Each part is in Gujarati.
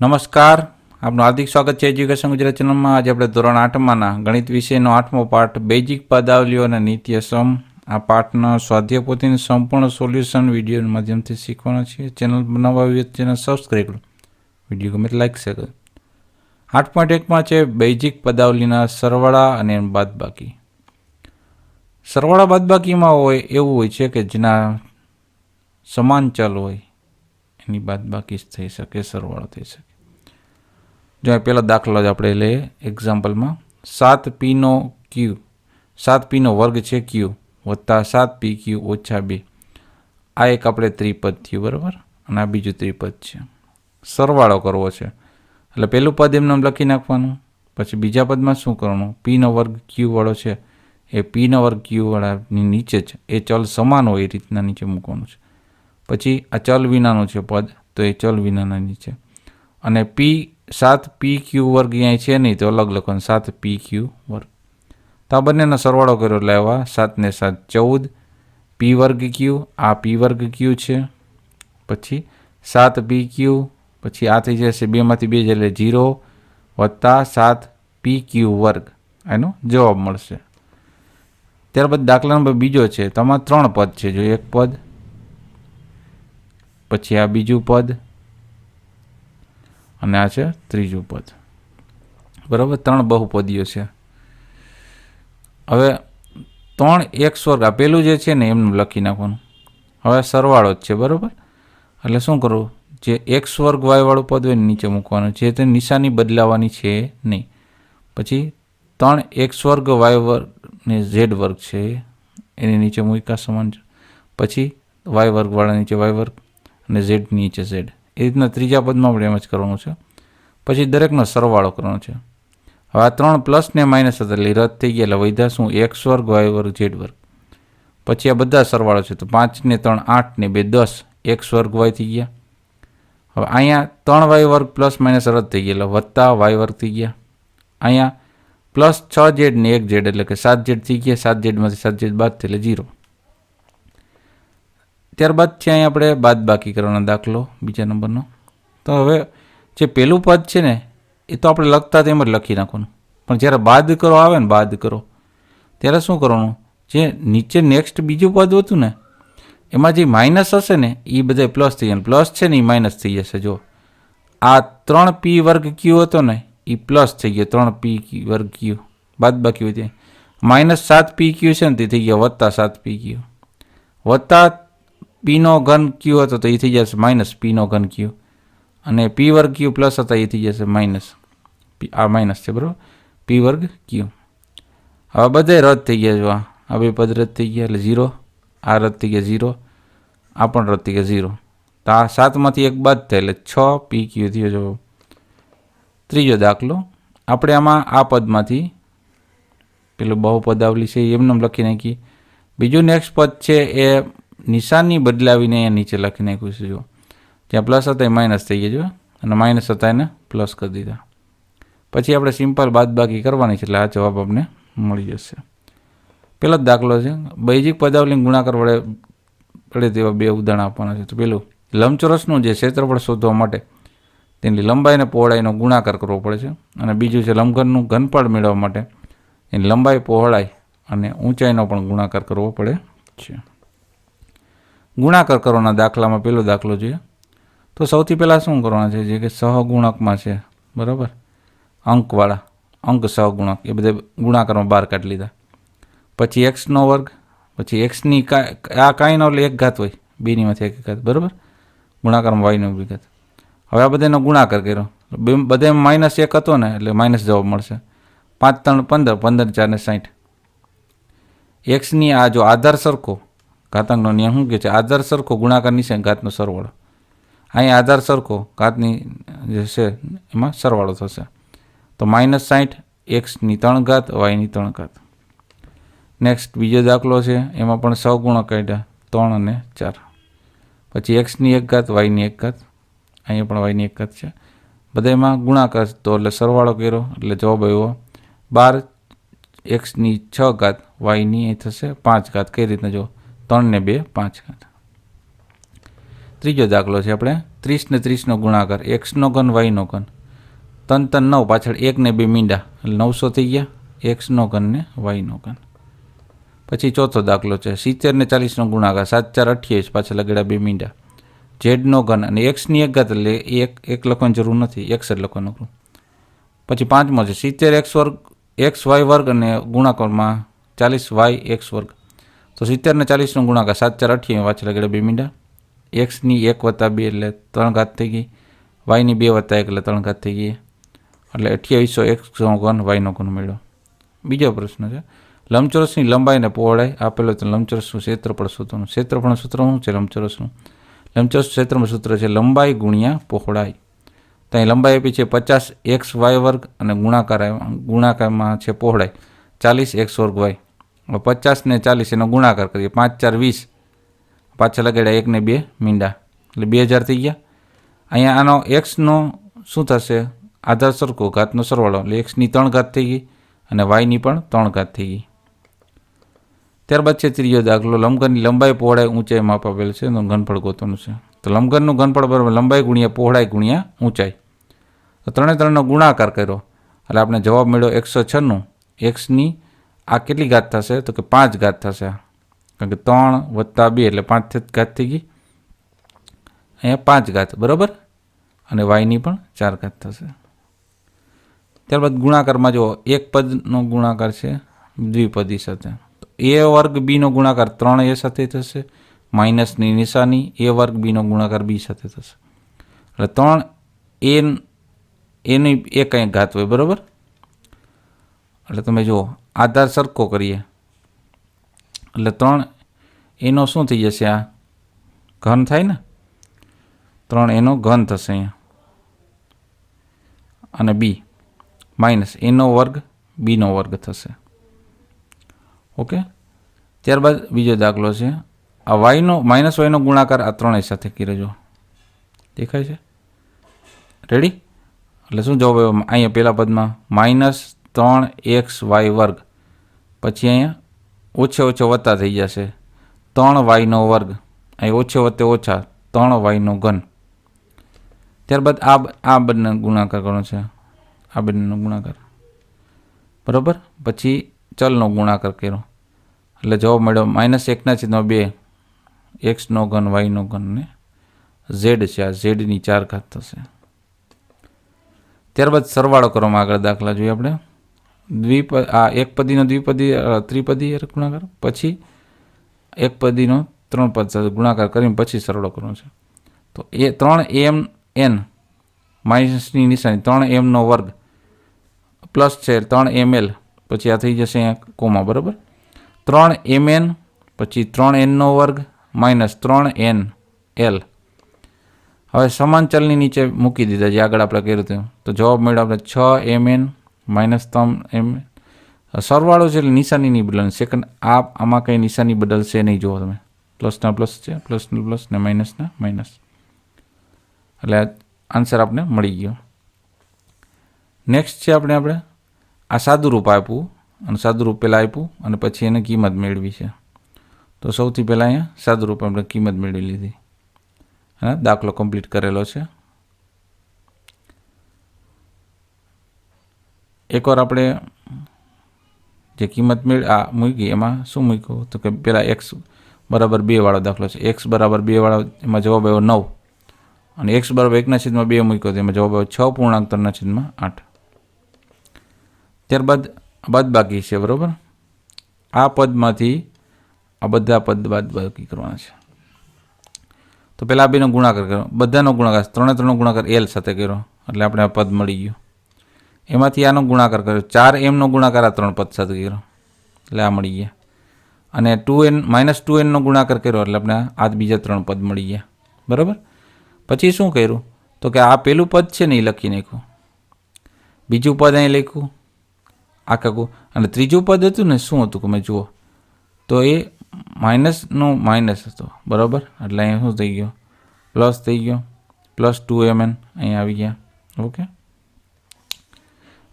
નમસ્કાર, આપનું હાર્દિક સ્વાગત છે એજ્યુકેશન ગુજરાત ચેનલમાં. આજે આપણે ધોરણ 8માના ગણિત વિષયનો 8મો પાઠ બેઝિક પદાવલીઓ અને નિત્યસમ આ પાઠના સ્વાધ્યાય પોથીનું સંપૂર્ણ સોલ્યુશન વિડીયોના માધ્યમથી શીખવાનો છે. ચેનલ બનાવવા હોય તો ચેનલ સબસ્ક્રાઈબ કરો, વિડીયો ગમે લાઈક શેર કરો. 8.1માં છે બેઝિક પદાવલીના સરવાળા અને બાદબાકી. સરવાળા બાદબાકીમાં હોય એવું હોય છે કે જેના સમાન ચલ હોય એની બાદબાકી થઈ શકે, સરવાળો થઈ શકે. જો પહેલો દાખલો જ આપણે લઈએ એક્ઝામ્પલમાં. 7p નો ક્યુ, 7p નો વર્ગ છે ક્યુ વત્તા 7pq ઓછા 2. આ એક આપણે ત્રિપદ થયું, બરાબર, અને આ બીજું ત્રિપદ છે. સરવાળો કરવો છે એટલે પહેલું પદ એમને લખી નાખવાનું. પછી બીજા પદમાં શું કરવાનું, p નો વર્ગ ક્યુ વાળો છે એ p નો વર્ગ ક્યુ વાળાની નીચે જ એ ચલ સમાન હોય એ રીતના નીચે મૂકવાનું છે. પછી આ ચલ વિનાનું છે પદ, તો એ ચલ વિનાના નીચે. અને 7pq વર્ગ અહીંયા છે નહીં તો અલગ લખવાનું, 7pq વર્ગ. તો આ બંનેનો સરવાળો કર્યો એટલે આવ્યા 7 ને 7 14 p વર્ગ ક્યુ, આ p વર્ગ ક્યુ છે. પછી 7pq, પછી આ થઈ જશે 2માંથી 2 એટલે 0 વત્તા 7pq વર્ગ, એનો જવાબ મળશે. ત્યારબાદ દાખલા નંબર બીજો છે. તો આમાં 3 પદ છે. જો એક પદ, પછી આ બીજું પદ અને આ છે ત્રીજું પદ, બરાબર. 3 બહુપદીઓ છે. હવે 3x વર્ગ આ પેલું જે છે ને એમનું લખી નાખવાનું. હવે સરવાળો જ છે, બરાબર. એટલે શું કરવું, જે x વર્ગ y વાળું પદ હોય નીચે મૂકવાનું છે, તે નિશાની બદલાવાની છે નહીં. પછી 3x વર્ગ y વર્ગ ને z વર્ગ છે એની નીચે મૂક્યા સમાન. પછી y વર્ગ વાળા નીચે y વર્ગ અને z નીચે z. એ રીતના ત્રીજા પદમાં આપણે એમ જ કરવાનું છે. પછી દરેકનો સરવાળો કરવાનો છે. હવે આ 3 પ્લસ ને માઇનસ હતા એટલે રદ થઈ ગયા, એટલે વધ્યા શું, x વર્ગ y વર્ગ z વર્ગ. પછી આ બધા સરવાળો છે તો 5 ને 3 8 ને 2 10 x વર્ગ y થઈ ગયા. હવે અહીંયા 3y વર્ગ પ્લસ માઇનસ રદ થઈ ગયા એટલે વત્તા y વર્ગ થઈ ગયા. અહીંયા પ્લસ 6z ને 1z એટલે કે 7z થઈ ગયા. 7zમાંથી 7z બાદ એટલે 0. ત્યારબાદ છે અહીં આપણે બાદબાકી કરવાનો દાખલો બીજા નંબરનો. તો હવે જે પહેલું પદ છે ને એ તો આપણે લખતા તેમ જ લખી નાખવાનું, પણ જ્યારે બાદ કરો આવે ને, બાદ કરો ત્યારે શું કરવાનું, જે નીચે નેક્સ્ટ બીજું પદ હતું ને એમાં જે માઇનસ હશે ને એ બધા પ્લસ થઈ જાય, પ્લસ છે ને એ માઇનસ થઈ જશે. જો આ 3p વર્ગ ક્યુ હતો ને એ પ્લસ થઈ ગયો, 3p વર્ગ ક્યુ બાદબાકી હોય ત્યાં માઇનસ 7pq છે ને તે થઈ ગયા વત્તા 7pq, વત્તા p નો ઘન ક્યુ હતો તો એ થઈ જશે માઇનસ p નો ઘન ક્યુ, અને p વર્ગ ક્યુ પ્લસ હતા એ થઈ જશે માઇનસ, આ માઇનસ છે, બરાબર, p વર્ગ ક્યુ. હવે બધા રદ થઈ ગયા. જો આ બે પદ રદ થઈ ગયા એટલે 0, આ રદ થઈ ગયા 0, આ પણ રદ થઈ ગયા 0. તો આ 7માંથી 1 બાદ થાય એટલે 6pq થયો જવાબ. ત્રીજો દાખલો. આપણે આમાં આ પદમાંથી પેલું બહુપદાવલી છે એમને લખી નાખી. બીજું નેક્સ્ટ પદ છે એ નિશાની બદલાવીને અહીંયા નીચે લખી નાખ્યું છે. જો જ્યાં પ્લસ હતા એ માઇનસ થઈ ગયા, જો, અને માઇનસ હતા એને પ્લસ કરી દીધા. પછી આપણે સિમ્પલ બાદબાકી કરવાની છે એટલે આ જવાબ આપણે મળી જશે. પહેલો જ દાખલો છે. બેઝિક પદાવલીને ગુણાકાર પડે તેવા 2 ઉદાહરણ આપવાના છે. તો પેલું, લંબચોરસનું જે ક્ષેત્રફળ શોધવા માટે તેની લંબાઈ અને પહોળાઈનો ગુણાકાર કરવો પડે છે. અને બીજું છે લંબઘનનું ઘનફળ મેળવવા માટે એની લંબાઈ, પહોળાઈ અને ઊંચાઈનો પણ ગુણાકાર કરવો પડે છે. ગુણાકાર કરવાના દાખલામાં પહેલો દાખલો જોઈએ. તો સૌથી પહેલાં શું કરવાના છે, જે કે સહગુણકમાં છે, બરાબર, અંકવાળા અંક સહગુણક એ બધા ગુણાકારમાં બહાર કાઢી લીધા. પછી એક્સનો વર્ગ, પછી એક્સની આ કાંઈ ન એટલે 1 ઘાત હોય, બેનીમાંથી 1 ઘાત, બરાબર, ગુણાકારમાં વાયનો વિઘાત. હવે આ બધાનો ગુણાકાર કર્યો, બધામાં -1 હતો ને એટલે માઇનસ જવાબ મળશે. 5 3 15, 15 4 ને 60. એક્સની આ જો આધાર સરખો, ઘાતાંકનો નિયમ શું કહે છે, આધાર સરખો ગુણાકાર નિશાન ઘાતનો સરવાળો. અહીંયા આધાર સરખો ઘાતની જે છે એમાં સરવાળો થશે. તો -60 એક્સની 3 ઘાત વાયની 3 ઘાત. નેક્સ્ટ બીજો દાખલો છે, એમાં પણ સહગુણક કાઢ્યા 3 અને 4. પછી એક્સની 1 ઘાત વાયની 1 ઘાત, અહીંયા પણ વાયની 1 ઘાત છે. બધામાં ગુણાકાર તો એટલે સરવાળો કર્યો એટલે જવાબ આવ્યો 12 એક્સની 6 ઘાત વાયની એ થશે 5 ઘાત. કઈ રીતના જો 3 ને 2 5 ઘાત. ત્રીજો દાખલો છે આપણે 30 ને 30નો ગુણાકાર, એક્સનો ઘન વાયનો ઘન, 3 3 9, પાછળ 1 ને 2 મીંડા એટલે 900 થઈ ગયા, એક્સનો ઘન ને વાયનો ઘન. પછી ચોથો દાખલો છે 70 ને 40નો ગુણાકાર, 7 4 28, પાછળ લગેડા 2 મીંડા, ઝેડનો ઘન અને એક્સની એક ઘાત એટલે એક લખવાની જરૂર નથી, એક્સ જ લખવાનું. પછી પાંચમો છે 70 એક્સ વર્ગ એક્સ વાય વર્ગ અને ગુણાકારમાં 40 વાય એક્સ વર્ગ. તો 70 ને 40નો ગુણાકાર, 7 4 28, પાછળ લગેડા 2 મીંડા, એક્સની 1 + 2 એટલે 3 ઘાત થઈ ગઈ, વાયની 2 + 1 એટલે 3 ઘાત થઈ ગઈ, એટલે 2800 એક્સનો ઘન વાયનો ઘન મળ્યો. બીજો પ્રશ્ન છે લંબચોરસની લંબાઈ અને પહોળાઈ આપેલો તો લંબચોરસનું ક્ષેત્રફળ શોધવાનું. ક્ષેત્રફળનું સૂત્ર શું છે લંબચોરસનું? લંબચોરસ ક્ષેત્રનું સૂત્ર છે લંબાઈ ગુણ્યા પહોળાઈ. તો અહીં લંબાઈ આપી છે 50 એક્સ વાય વર્ગ અને ગુણાકારમાં છે પહોળાઈ 40 એક્સ વર્ગ વાય. હવે 50 ને 40 એનો ગુણાકાર કરીએ, 5 4 20, પાછળ લગાડ્યા 1 ને 2 મીંડા એટલે 2000 થઈ ગયા. અહીંયા આનો એક્સનો શું થશે? આધાર સરખો, ઘાતનો સરવાળો એટલે એક્સની 3 ઘાત થઈ ગઈ અને વાયની પણ 3 ઘાત થઈ ગઈ. ત્યારબાદ છે ત્રીજો દાખલો લંબઘનની લંબાઈ પહોળાઈ ઊંચાઈ માપ આપેલ છે તો ઘનફળ ગોતવાનું છે. તો લંબઘનનું ઘનફળ બરાબર લંબાઈ ગુણ્યા પહોળાઈ ગુણ્યા ઊંચાઈ. તો 3 3નો ગુણાકાર કર્યો એટલે આપણે જવાબ મળ્યો 196. એક્સની આ કેટલી ઘાત થશે? તો કે 5 ઘાત થશે, કારણ કે 3 + 2 એટલે 5 ઘાત થઈ ગઈ, અહીંયા 5 ઘાત બરાબર, અને વાયની પણ 4 ઘાત થશે. ત્યારબાદ ગુણાકારમાં જો એક પદનો ગુણાકાર છે દ્વિપદી સાથે, તો એ વર્ગ બીનો ગુણાકાર 3a સાથે થશે, માઇનસની નિશાની, એ વર્ગ બીનો ગુણાકાર બી સાથે થશે, એટલે 3a એની એક કંઈક ઘાત હોય બરાબર. એટલે તમે જુઓ આધાર સરખો કરીએ એટલે 3 એનો શું થઈ જશે? આ ઘન થાય ને, 3 એનો ઘન થશે અહીંયા, અને બી માઇનસ એનો વર્ગ બીનો વર્ગ થશે. ઓકે. ત્યારબાદ બીજો દાખલો છે આ વાયનો માઇનસ વાયનો ગુણાકાર આ 3 સાથે કર્યો, જો દેખાય છે? રેડી? એટલે શું જવાબ આવ્યો અહીંયા પહેલા પદમાં? -3xy વર્ગ, પછી અહીંયા ઓછે ઓછો વત્તા થઈ જશે 3y નો વર્ગ, અહીં ઓછે વત્તે ઓછા 3y નો ઘન. ત્યારબાદ આ બંને ગુણાકાર કરવાનો છે, આ બંનેનો ગુણાકાર બરાબર. પછી ચલનો ગુણાકાર કર્યો એટલે જવાબ મળ્યો -1/2 એક્સનો ઘન વાયનો ઘન ને ઝેડ છે, આ ઝેડની 4 ઘાત થશે. ત્યારબાદ સરવાળો કરવામાં આગળ દાખલા જોઈએ આપણે. આ એક પદીનો ત્રિપદી ગુણાકાર, પછી એક પદીનો 3 પદ સાથે ગુણાકાર કરીને પછી સરવાળો કરવાનો છે. તો એ 3mn માઇનસની નિશાની 3mનો વર્ગ પ્લસ છે 3ml, પછી આ થઈ જશે અહીંયા કોમા બરાબર, 3mn પછી 3nનો વર્ગ માઇનસ 3nl. હવે સમાન ચલની નીચે મૂકી દીધા જે આગળ આપણે કર્યું હતું, તો જવાબ મળ્યો આપણે 6mn માઇનસ 3mn. સરવાળો છે એટલે નિશાની નહીં બદલવાની, સેકન્ડ આમાં કંઈ નિશાની બદલશે નહીં. જુઓ તમે પ્લસના પ્લસ છે, પ્લસના પ્લસ ને માઇનસના માઇનસ, એટલે આન્સર આપણે મળી ગયો. નેક્સ્ટ છે આપણે આ સાદું રૂપ આપ્યું અને સાદું રૂપ પહેલાં આપ્યું અને પછી એને કિંમત મેળવી છે. તો સૌથી પહેલાં અહીંયા સાદું રૂપ આપણે કિંમત મેળવી લીધી અને દાખલો કમ્પ્લીટ કરેલો છે. એકવાર આપણે જે કિંમત મૂકી એમાં શું મૂક્યું તો કે પહેલાં x બરાબર 2 વાળો દાખલો છે, x બરાબર 2 વાળો એમાં જવાબ આવ્યો 9, અને x બરાબર 1/2 મૂક્યો તો એમાં જવાબ આવ્યો 6.3/8. ત્યારબાદ બાદબાકી છે બરાબર, આ પદમાંથી આ બધા પદ બાદબાકી કરવાના છે. તો પહેલાં આ બેનો ગુણાકાર કર્યો, બધાનો ગુણાકાર 3 ગુણાકાર l સાથે કર્યો એટલે આપણે આ પદ મળી ગયું. એમાંથી આનો ગુણાકાર કર્યો 4mનો ગુણાકાર આ 3 પદ સાથે કર્યો એટલે આ મળી ગયા, અને -2nનો ગુણાકાર કર્યો એટલે આપણે આ બીજા 3 પદ મળી ગયા બરાબર. પછી શું કર્યું તો કે આ પહેલું પદ છે ને એ લખી નાખ્યું, બીજું પદ અહીં લખ્યું આખું, અને ત્રીજું પદ હતું ને શું હતું કે મેં જુઓ તો એ માઇનસનો માઇનસ હતો બરાબર, એટલે અહીંયા શું થઈ ગયો પ્લસ થઈ ગયો, +2mn અહીંયા આવી ગયા. ઓકે,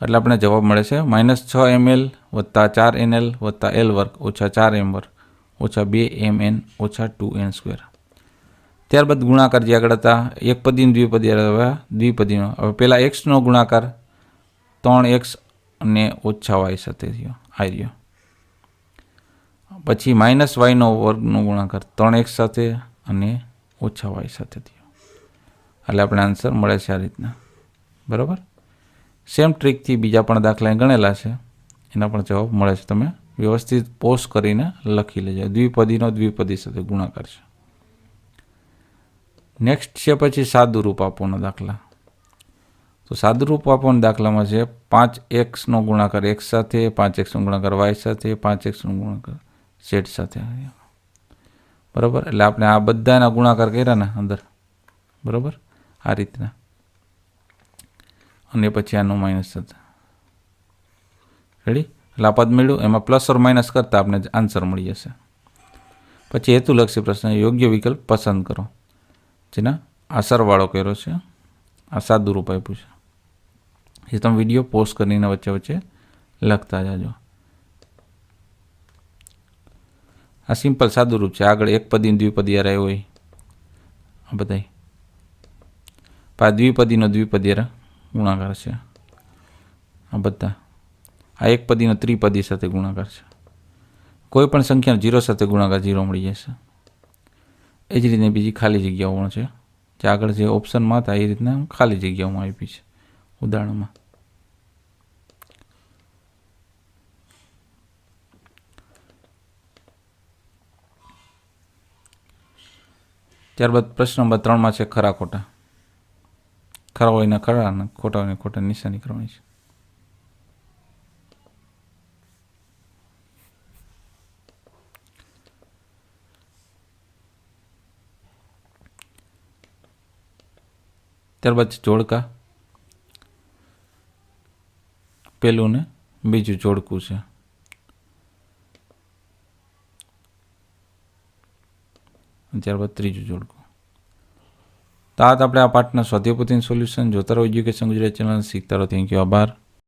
એટલે આપણે જવાબ મળે છે -6ml + 4nl + l વર્ગ - 4m વર્ગ - 2mn - 2n². ત્યારબાદ ગુણાકાર જે આગળ હતા એકપદી દ્વિપદી, હવે દ્વિપદીનો. હવે પહેલાં એક્સનો ગુણાકાર 3x અને ઓછા વાય સાથે થયો આ રહ્યો. પછી માઇનસ વાયનો વર્ગનો ગુણાકાર 3x સાથે અને ઓછા વાય સાથે થયો. એટલે આપણે આન્સર મળે છે આ રીતના. બરાબર. સેમ ટ્રીકથી બીજા પણ દાખલા ગણેલા છે, એના પણ જવાબ મળે છે. તમે વ્યવસ્થિત પોઝ કરીને લખી લેજો. દ્વિપદીનો દ્વિપદી સાથે ગુણાકાર છે. નેક્સ્ટ છે પછી સાદુરૂપ આપવાનો દાખલા. તો સાદુરૂપ આપવાના દાખલામાં છે 5xનો ગુણાકાર x સાથે, 5xનો ગુણાકાર y સાથે, 5xનો ગુણાકાર z સાથે. બરાબર. એટલે આપણે આ બધાના ગુણાકાર કર્યા ને અંદર. બરાબર. આ રીતના. અને પછી આનું માઇનસ થતા. રેડી. એટલે આ પદ મળ્યું, એમાં પ્લસ ઓર માઇનસ કરતાં આપણે આન્સર મળી જશે. પછી હેતુલક્ષી પ્રશ્ન, યોગ્ય વિકલ્પ પસંદ કરો. જેના આ સરવાળો કર્યો છે, આ સાદુરૂપ આપ્યું છે. એ તમે વિડીયો પોઝ કરીને વચ્ચે વચ્ચે લખતા જાજો. આ સિમ્પલ સાદુરૂપ છે. આગળ એકપદી દ્વિપદી આવ્યો હોય આ બધા. આ દ્વિપદીનો દ્વિપદી ગુણાકાર છે આ બધા. આ એકપદીનો ત્રિપદી સાથે ગુણાકાર છે. કોઈ પણ સંખ્યાનો 0 સાથે ગુણાકાર 0 મળી જશે. એ જ રીતે બીજી ખાલી જગ્યાઓ પણ છે, જે આગળ જે ઓપ્શનમાં હતા એ રીતના ખાલી જગ્યાઓમાં આપી છે ઉદાહરણમાં. ત્યારબાદ પ્રશ્ન નંબર 3માં છે ખરા ખોટા. ખરા હોય ને ખરા અને ખોટા હોય ને ખોટા નિશાની કરવાની છે. ત્યારબાદ જોડકા. પહેલું ને બીજું જોડકું છે. ત્યારબાદ ત્રીજું જોડકું. તો આ આપણે આ પાઠના સ્વાધ્યાય પોથીનું સોલ્યુશન જોતા રહો એજ્યુકેશન ગુજરાતી ચેનલ. શીખતા રહો. Thank you. આભાર.